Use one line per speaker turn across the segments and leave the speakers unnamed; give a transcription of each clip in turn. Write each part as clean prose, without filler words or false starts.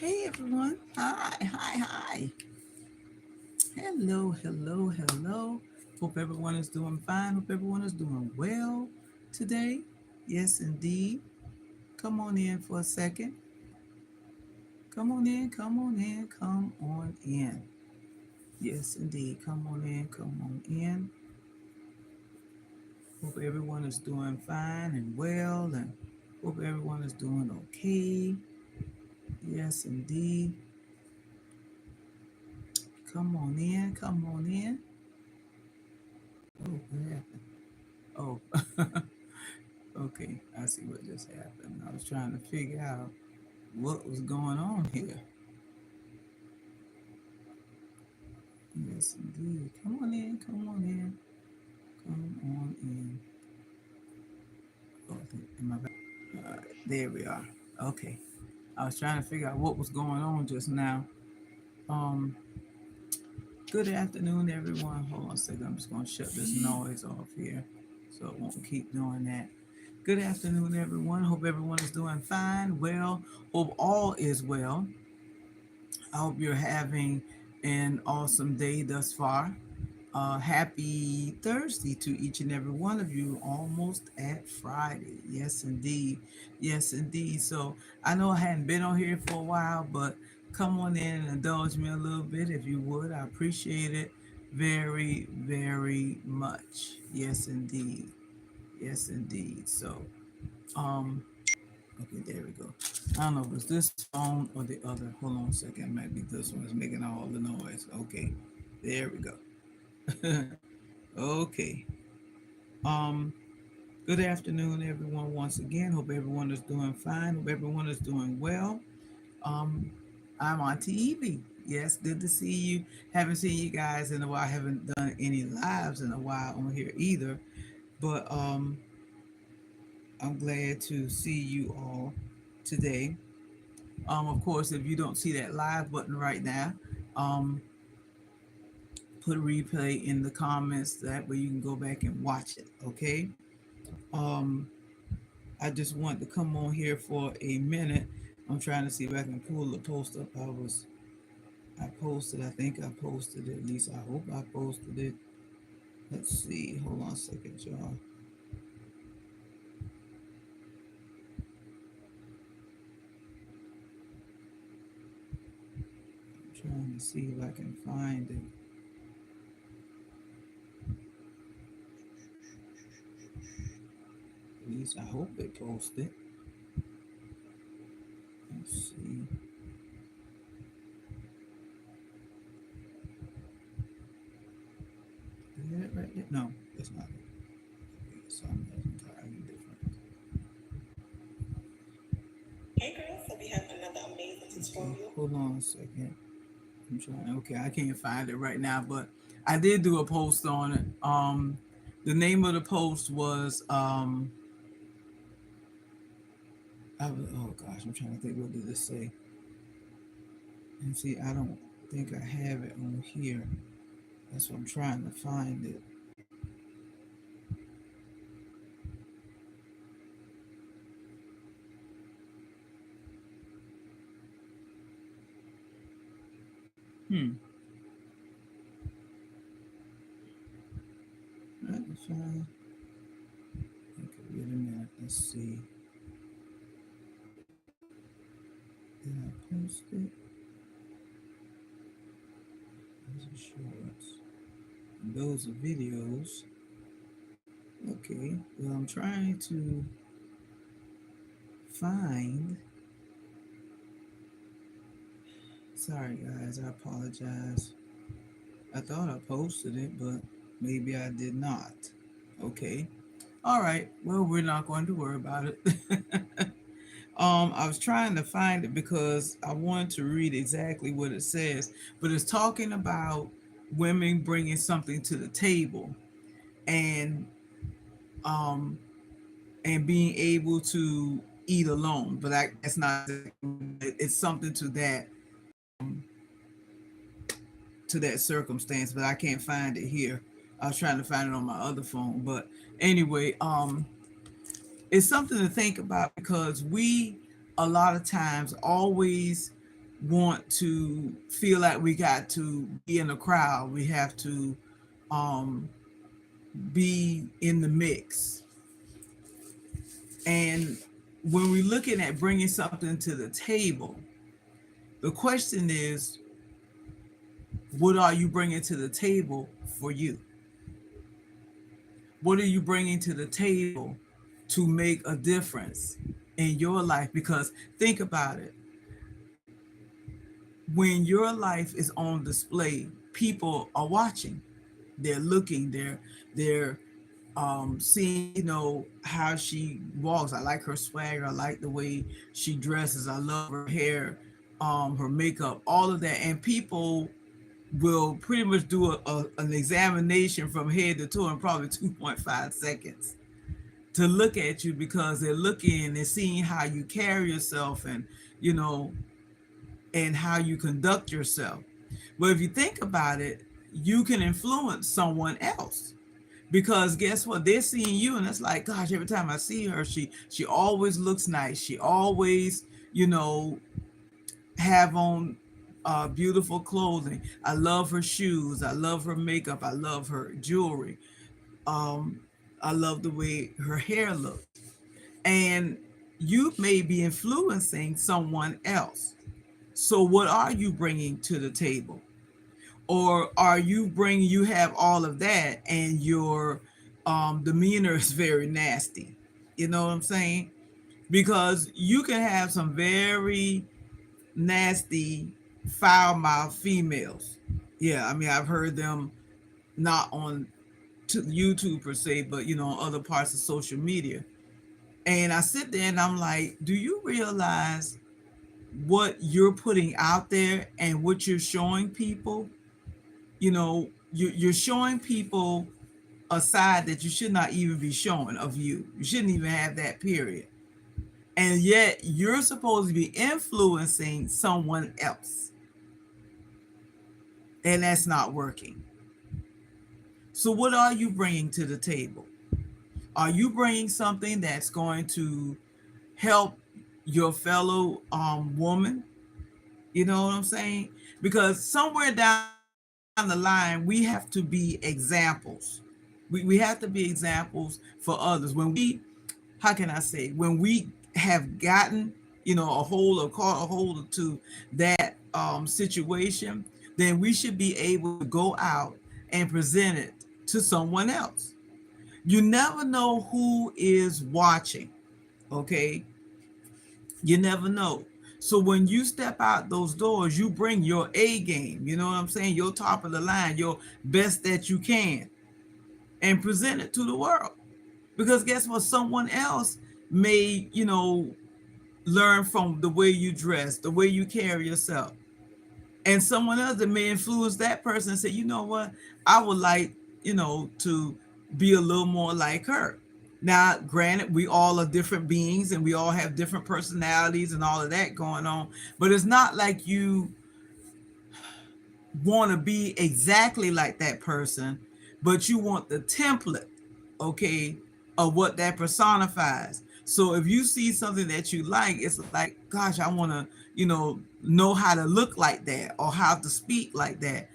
Hey everyone. Hi. Hello. Hope everyone is doing fine. Hope everyone is doing well today. Yes, indeed. Come on in for a second. Come on in. Yes, indeed. Come on in. Hope everyone is doing fine and well, and hope everyone is doing okay. Yes, indeed. Come on in. Oh, what happened? Oh, okay. I see what just happened. I was trying to figure out what was going on here. Yes, indeed. Come on in. Oh, am I back? All right, there we are. Okay. I was trying to figure out what was going on just now. Um, Good afternoon, everyone. Hold on a second. I'm just going to shut this noise off here so it won't keep doing that. Good afternoon, everyone. Hope everyone is doing fine, well. Hope all is well. I hope you're having an awesome day thus far. Happy Thursday to each and every one of you. Almost at Friday. Yes, indeed. Yes, indeed. So I know I hadn't been on here for a while, but come on in and indulge me a little bit if you would. I appreciate it very much. Yes, indeed. Yes, indeed. So, um, okay, there we go. I don't know if it's this phone or the other. Hold on a second. It might be this one. It's making all the noise. Okay, there we go. Okay. Um, Good afternoon, everyone. Once again, hope everyone is doing fine. Hope everyone is doing well. Um, I'm Auntie Evie. Yes, good to see you. Haven't seen you guys in a while. Haven't done any lives in a while on here either. But I'm glad to see you all today. Of course, if you don't see that live button right now, um, put a replay in the comments. That way you can go back and watch it. Okay. Um, I just want to come on here for a minute. I'm trying to see if I can pull the post up. I posted. I think I posted it. At least I hope I posted it. Let's see. Hold on a second, y'all. I'm trying to see if I can find it. At least I hope it posted. Let's see. Is that right there? No, that's not it. Okay, something entirely different.
Hey girls, so we have another amazing
Okay,
tutorial.
hold on a second. I'm trying. Okay, I can't find it right now, but I did do a post on it. The name of the post was oh gosh, I'm trying to think. What did it say? And see, I don't think I have it on here. That's what I'm trying to find it. Hmm. Let me find. Okay, wait a minute. Let's see. Did I post it? Those are shorts. And those are videos. Okay. Well, I'm trying to find. Sorry, guys. I apologize. I thought I posted it, but maybe I did not. Okay. All right. Well, we're not going to worry about it. I was trying to find it because I wanted to read exactly what it says, but it's talking about women bringing something to the table and um and being able to eat alone. But that's not it's something um to that circumstance, but I can't find it here. I was trying to find it on my other phone, but anyway, it's something to think about because we a lot of times always want to feel like we got to be in a crowd. We have to um, be in the mix. And when we're looking at bringing something to the table, the question is, what are you bringing to the table for you? What are you bringing to the table to make a difference in your life? Because think about it. When your life is on display, people are watching. They're looking. They're seeing, how she walks. I like her swagger. I like the way she dresses. I love her hair, her makeup, all of that. And people will pretty much do an examination from head to toe in probably 2.5 seconds to look at you, because they're looking and they're seeing how you carry yourself, and and how you conduct yourself. But if you think about it, you can influence someone else, because guess what? They're seeing you, and it's like, gosh, every time I see her, she always looks nice. She always, have on beautiful clothing. I love her shoes. I love her makeup. I love her jewelry. Um, I love the way her hair looks. And you may be influencing someone else. So what are you bringing to the table? Or are you have all of that and your demeanor is very nasty? You know what I'm saying? Because you can have some very nasty, foul mouthed females. Yeah, I mean, I've heard them not on YouTube per se, but on other parts of social media. And I sit there and I'm like, do you realize what you're putting out there and what you're showing people? You're showing people a side that you should not even be showing of you. You shouldn't even have that, period. And yet you're supposed to be influencing someone else. And that's not working. So what are you bringing to the table? Are you bringing something that's going to help your fellow woman? You know what I'm saying? Because somewhere down the line, we have to be examples. We have to be examples for others. How can I say, when we have gotten, caught a hold to that situation, then we should be able to go out and present it to someone else. You never know who is watching, okay? You never know. So when you step out those doors, you bring your A game, you know what I'm saying? Your top of the line, your best that you can, and present it to the world. Because guess what? Someone else may, learn from the way you dress, the way you carry yourself. And someone else that may influence that person and say, you know what? I would like, to be a little more like her. Now, granted, we all are different beings and we all have different personalities and all of that going on. But it's not like you want to be exactly like that person, but you want the template, okay, of what that personifies. So if you see something that you like, it's like, gosh, I want to, know how to look like that, or how to speak like that,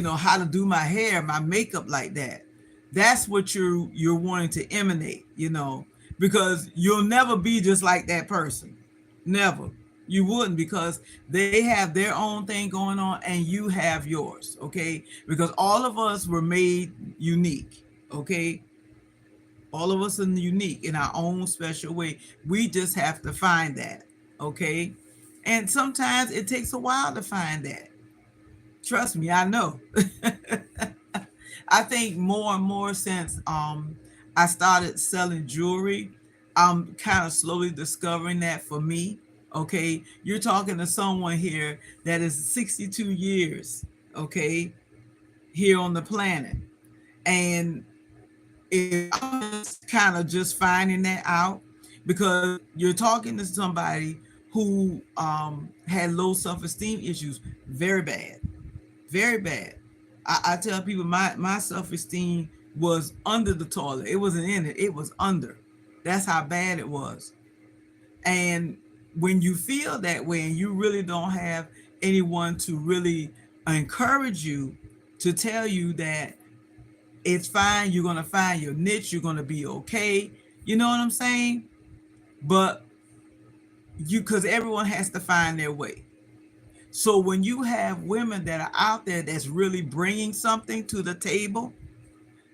how to do my hair, my makeup like that. That's what you're wanting to emanate, because you'll never be just like that person. Never. You wouldn't, because they have their own thing going on and you have yours, okay? Because all of us were made unique, okay? All of us are unique in our own special way. We just have to find that, okay? And sometimes it takes a while to find that. Trust me, I know. I think more and more since I started selling jewelry, I'm kind of slowly discovering that for me. Okay, you're talking to someone here that is 62 years, okay, here on the planet. And I'm kind of just finding that out, because you're talking to somebody who had low self-esteem issues, very bad, very bad. I tell people my self-esteem was under the toilet. It wasn't in it. It was under. That's how bad it was. And when you feel that way and you really don't have anyone to really encourage you, to tell you that it's fine, you're going to find your niche, you're going to be okay, you know what I'm saying? But because everyone has to find their way. So when you have women that are out there that's really bringing something to the table,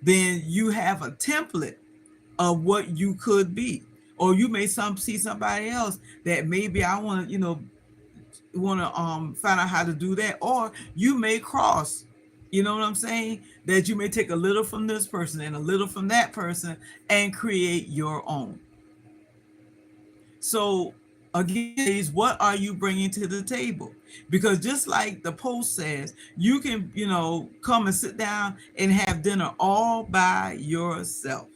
then you have a template of what you could be. Or you may see somebody else that maybe I want to, find out how to do that. Or you may cross, you know what I'm saying? That you may take a little from this person and a little from that person and create your own. So again, is what are you bringing to the table? Because just like the post says, you can, come and sit down and have dinner all by yourself.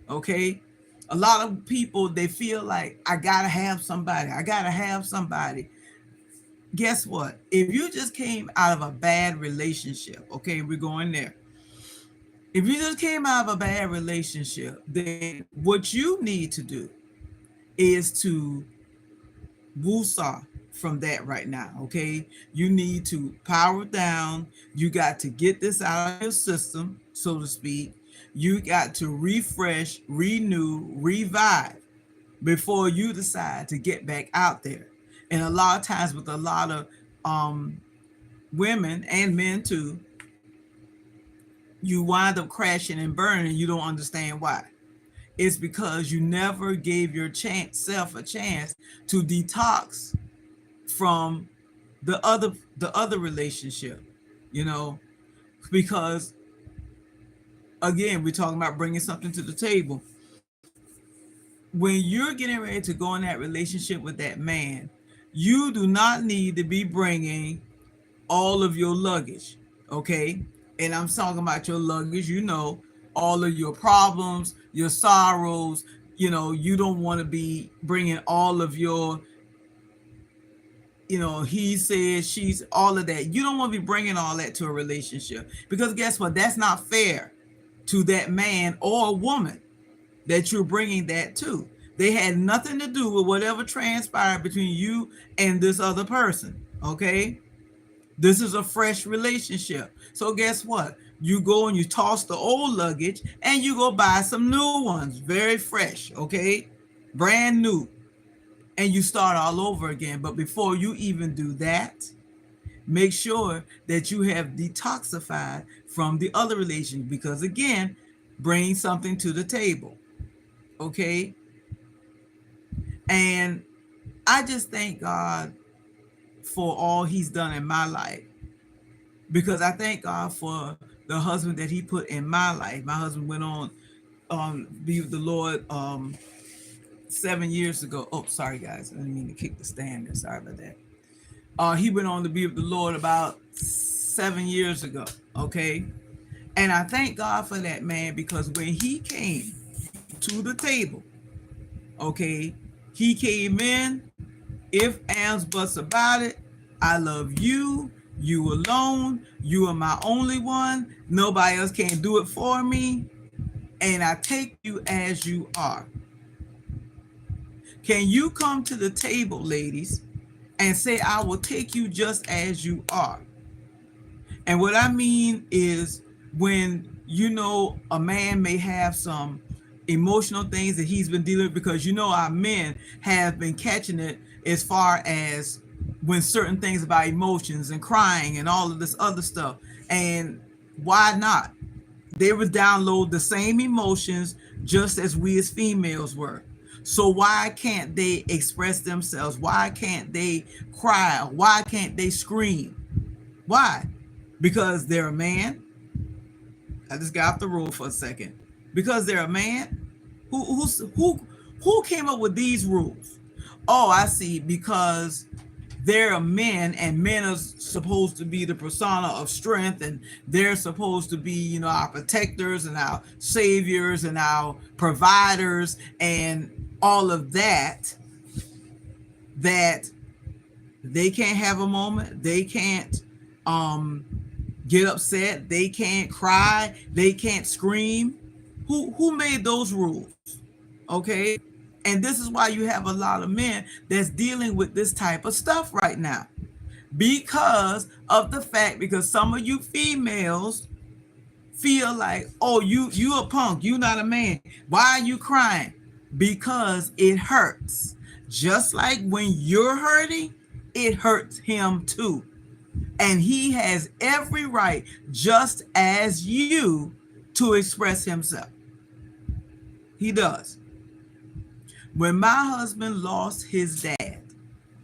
Okay? A lot of people, they feel like, I gotta have somebody. I gotta have somebody. Guess what? If you just came out of a bad relationship, okay, we're going there. If you just came out of a bad relationship, then what you need to do is to woosah from that right now, okay? You need to power down. You got to get this out of your system, so to speak. You got to refresh, renew, revive before you decide to get back out there. And a lot of times with a lot of women and men too, you wind up crashing and burning and you don't understand why. It's because you never gave your self a chance to detox from the other relationship, because again, we're talking about bringing something to the table. When you're getting ready to go in that relationship with that man, you do not need to be bringing all of your luggage, okay? And I'm talking about your luggage, all of your problems, your sorrows, you don't want to be bringing all of your, he says, she's, all of that. You don't want to be bringing all that to a relationship, because guess what? That's not fair to that man or woman that you're bringing that to. They had nothing to do with whatever transpired between you and this other person, okay? This is a fresh relationship. So guess what? You go and you toss the old luggage and you go buy some new ones, very fresh, okay? Brand new. And you start all over again. But before you even do that, make sure that you have detoxified from the other relation, because again, bring something to the table, okay? And I just thank God for all he's done in my life, because I thank God for the husband that he put in my life. My husband went on be with the Lord 7 years ago. Oh, sorry guys, I didn't mean to kick the stand there. Sorry about that. He went on to be with the Lord about 7 years ago, okay? And I thank God for that man, because when he came to the table, okay, he came in, if, ands, buts about it. I love you, you alone, you are my only one, nobody else can do it for me, and I take you as you are. Can you come to the table, ladies, and say, I will take you just as you are? And what I mean is, when a man may have some emotional things that he's been dealing with, because our men have been catching it as far as when certain things about emotions and crying and all of this other stuff. And why not? They would download the same emotions just as we as females were. So why can't they express themselves? Why can't they cry? Why can't they scream? Why? Because they're a man. I just got off the road for a second. Because they're a man. Who came up with these rules? Oh, I see. Because they're a men, and men are supposed to be the persona of strength, and they're supposed to be, our protectors and our saviors and our providers and all of that. That they can't have a moment. They can't get upset. They can't cry. They can't scream. Who made those rules? Okay. And this is why you have a lot of men that's dealing with this type of stuff right now. Because of the fact, because some of you females feel like, oh, you a punk, you not a man. Why are you crying? Because it hurts. Just like when you're hurting, it hurts him too. And he has every right, just as you, to express himself. He does. When my husband lost his dad,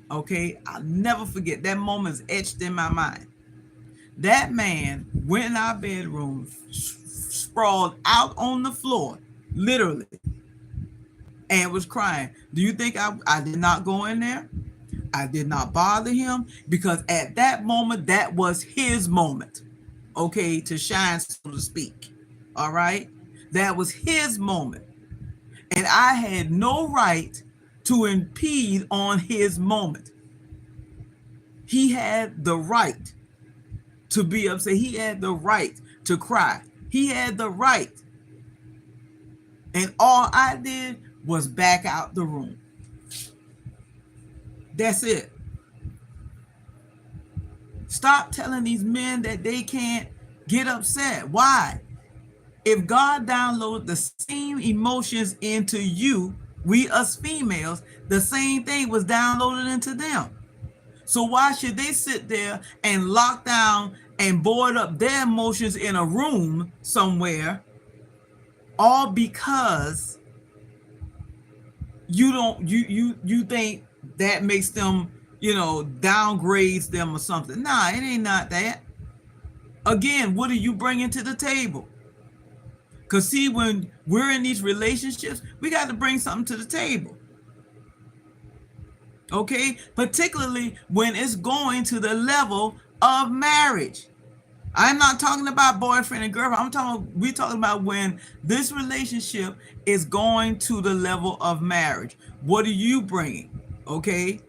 okay, I'll never forget, that moment is etched in my mind. That man went in our bedroom, sprawled out on the floor, literally, and was crying. Do you think I did not go in there? I did not bother him, because at that moment, that was his moment, okay, to shine, so to speak. All right? That was his moment. And I had no right to impede on his moment. He had the right to be upset. He had the right to cry. He had the right. And all I did was back out the room. That's it. Stop telling these men that they can't get upset. Why? If God downloaded the same emotions into you, we us females, the same thing was downloaded into them. So why should they sit there and lock down and board up their emotions in a room somewhere, all because you think that makes them, downgrades them or something? Nah, it ain't not that. Again, what are you bringing to the table? Because see, when we're in these relationships, we got to bring something to the table. Okay? Particularly when it's going to the level of marriage. I'm not talking about boyfriend and girlfriend. We're talking about when this relationship is going to the level of marriage. What are you bringing? Okay?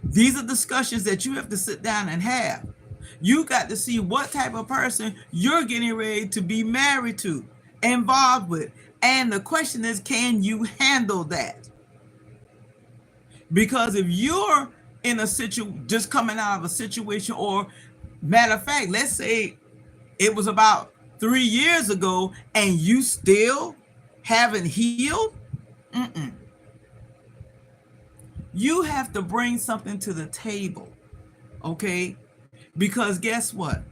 These are discussions that you have to sit down and have. You got to see what type of person you're getting ready to be married to, involved with. And the question is, can you handle that? Because if you're in a just coming out of a situation, or matter of fact, let's say it was about 3 years ago and you still haven't healed, you have to bring something to the table, okay? Because guess what?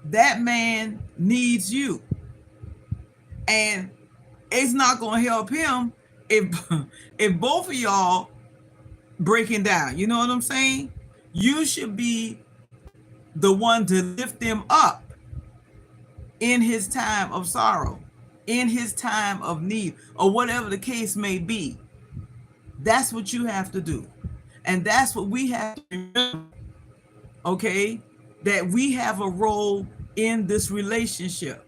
That man needs you. And it's not going to help him if both of y'all breaking down. You know what I'm saying? You should be the one to lift him up in his time of sorrow, in his time of need, or whatever the case may be. That's what you have to do. And that's what we have to remember, okay? That we have a role in this relationship.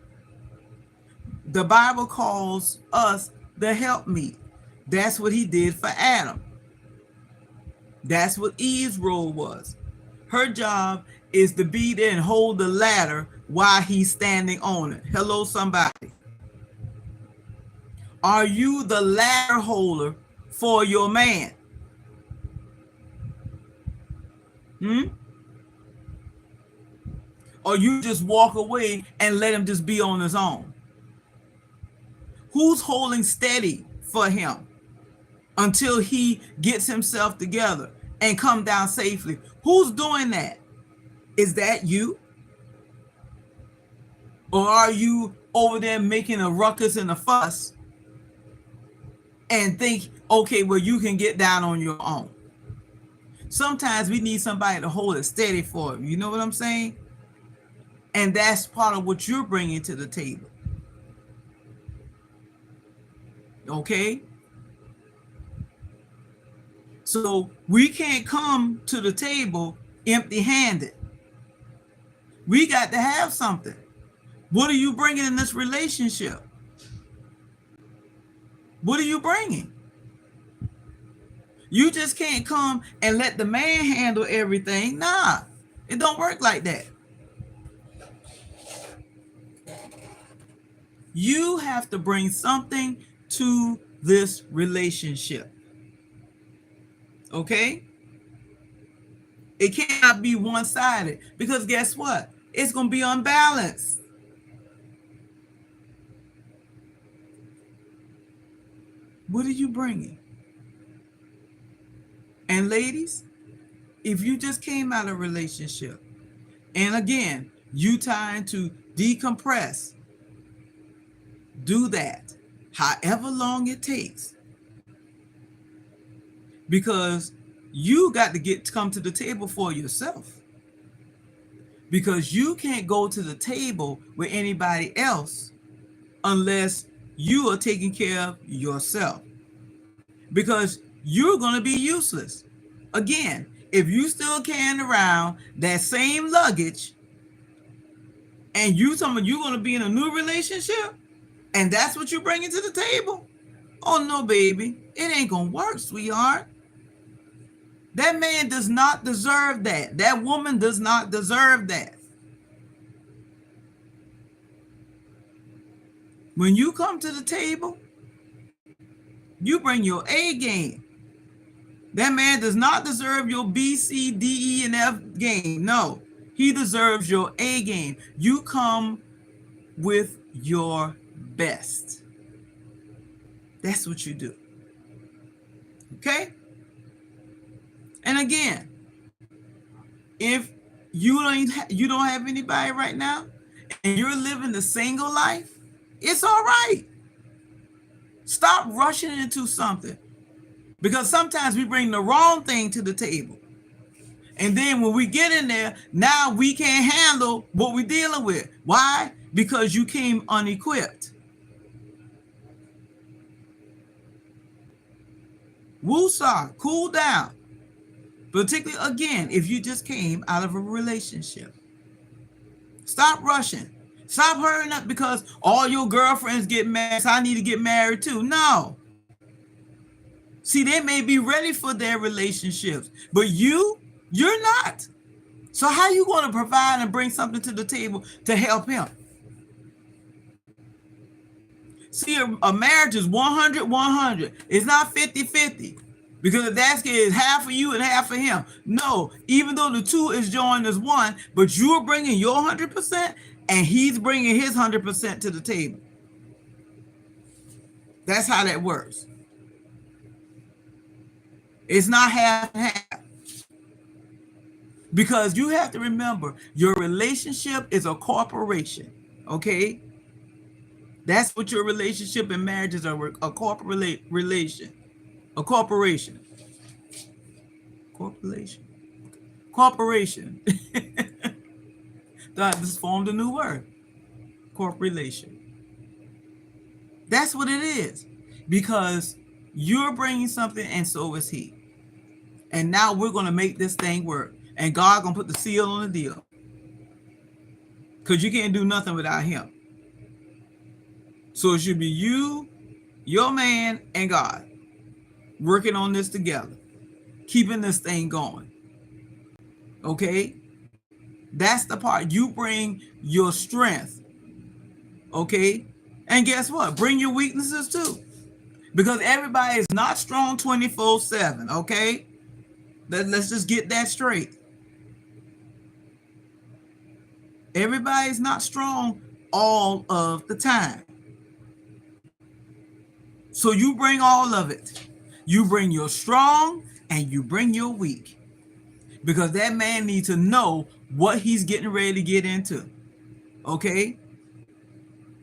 The Bible calls us the helpmeet. That's what he did for Adam. That's what Eve's role was. Her job is to be there and hold the ladder while he's standing on it. Hello, somebody. Are you the ladder holder for your man? Or you just walk away and let him just be on his own? Who's holding steady for him until he gets himself together and come down safely? Who's doing that? Is that you? Or are you over there making a ruckus and a fuss and think, okay, well, you can get down on your own? Sometimes we need somebody to hold it steady for him. You know what I'm saying? And that's part of what you're bringing to the table. Okay? So we can't come to the table empty-handed. We got to have something. What are you bringing in this relationship? What are you bringing? You just can't come and let the man handle everything. Nah, it don't work like that. You have to bring something to this relationship. Okay? It cannot be one-sided, because guess what? It's going to be unbalanced. What are you bringing? And ladies, if you just came out of a relationship, and again, you trying to decompress, do that, however long it takes, because you got to come to the table for yourself, because you can't go to the table with anybody else unless you are taking care of yourself, because you're going to be useless. Again, if you still carrying around that same luggage and you're going to be in a new relationship and that's what you're bringing to the table, oh no, baby, it ain't going to work, sweetheart. That man does not deserve that. That woman does not deserve that. When you come to the table, you bring your A game. That man does not deserve your B, C, D, E, and F game. No, he deserves your A game. You come with your best. That's what you do. Okay? And again, if you don't have anybody right now and you're living the single life, it's all right. Stop rushing into something, because sometimes we bring the wrong thing to the table. And then when we get in there, now we can't handle what we're dealing with. Why? Because you came unequipped. Woosah, cool down. Particularly, again, if you just came out of a relationship. Stop rushing. Stop hurrying up because all your girlfriends get married, so I need to get married too. No. See, they may be ready for their relationships, but you're not. So how are you going to provide and bring something to the table to help him? See, a marriage is 100-100. It's not 50-50. Because if that's it, half for you and half for him. No, even though the two is joined as one, but you're bringing your 100% and he's bringing his 100% to the table. That's how that works. It's not half and half. Because you have to remember, your relationship is a corporation, okay? That's what your relationship and marriages are, a corporate relation. A corporation. Corporation. That just formed a new word. Corporation. That's what it is. Because you're bringing something and so is he. And now we're going to make this thing work. And God going to put the seal on the deal. Because you can't do nothing without him. So it should be you, your man, and God working on this together, keeping this thing going. Okay? That's the part. You bring your strength. Okay? And guess what? Bring your weaknesses too. Because everybody is not strong 24/7. Okay? Let's just get that straight. Everybody's not strong all of the time. So you bring all of it. You bring your strong and you bring your weak. Because that man needs to know what he's getting ready to get into. Okay?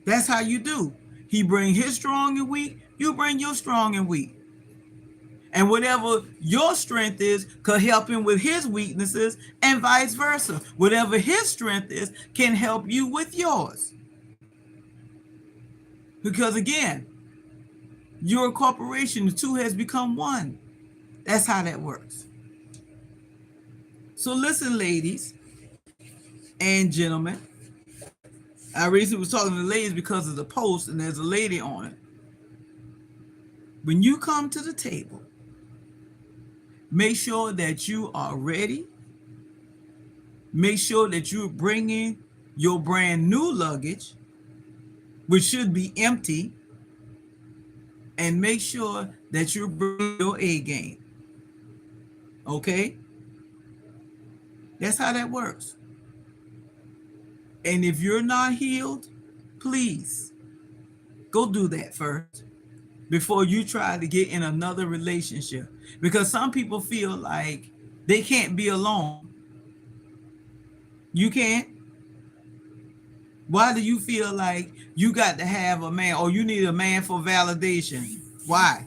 That's how you do. He bring his strong and weak, you bring your strong and weak. And whatever your strength is could help him with his weaknesses, and vice versa. Whatever his strength is can help you with yours. Because again, you're a corporation. The two has become one. That's how that works. So listen, ladies and gentlemen. I recently was talking to the ladies because of the post, and there's a lady on it. When you come to the table, make sure that you are ready. Make sure that you're bringing your brand new luggage, which should be empty. And make sure that you're bringing your A game. Okay? That's how that works. And if you're not healed, please go do that first before you try to get in another relationship. Because some people feel like they can't be alone. You can't. Why do you feel like you got to have a man, or you need a man for validation? Why?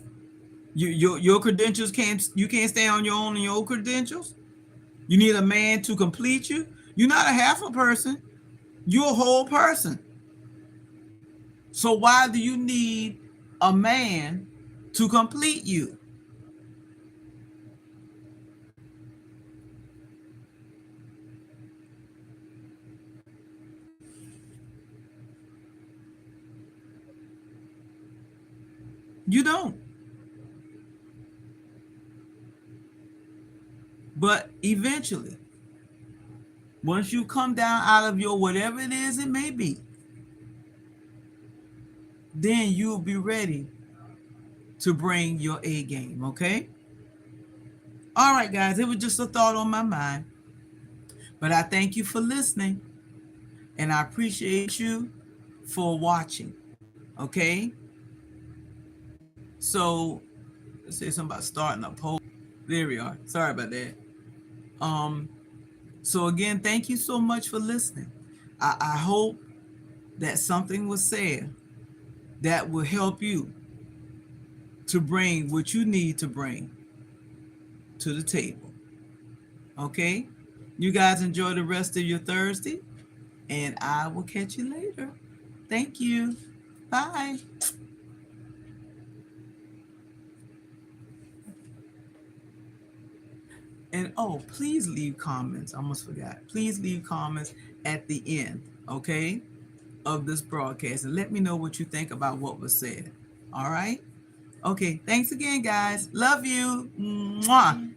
Your credentials can't stay on your own and your credentials? You need a man to complete you? You're not a half a person. You're a whole person. So why do you need a man to complete you? You don't. But eventually, once you come down out of your whatever it is it may be, then you'll be ready to bring your A game, okay? All right, guys, it was just a thought on my mind. But I thank you for listening, and I appreciate you for watching, okay? So, let's say something about starting a poll. There we are. Sorry about that. So again, thank you so much for listening. I hope that something was said that will help you to bring what you need to bring to the table. Okay? You guys enjoy the rest of your Thursday, and I will catch you later. Thank you. Bye. And oh, please leave comments. I almost forgot. Please leave comments at the end, okay, of this broadcast, and let me know what you think about what was said. All right? Okay. Thanks again, guys. Love you. Mwah.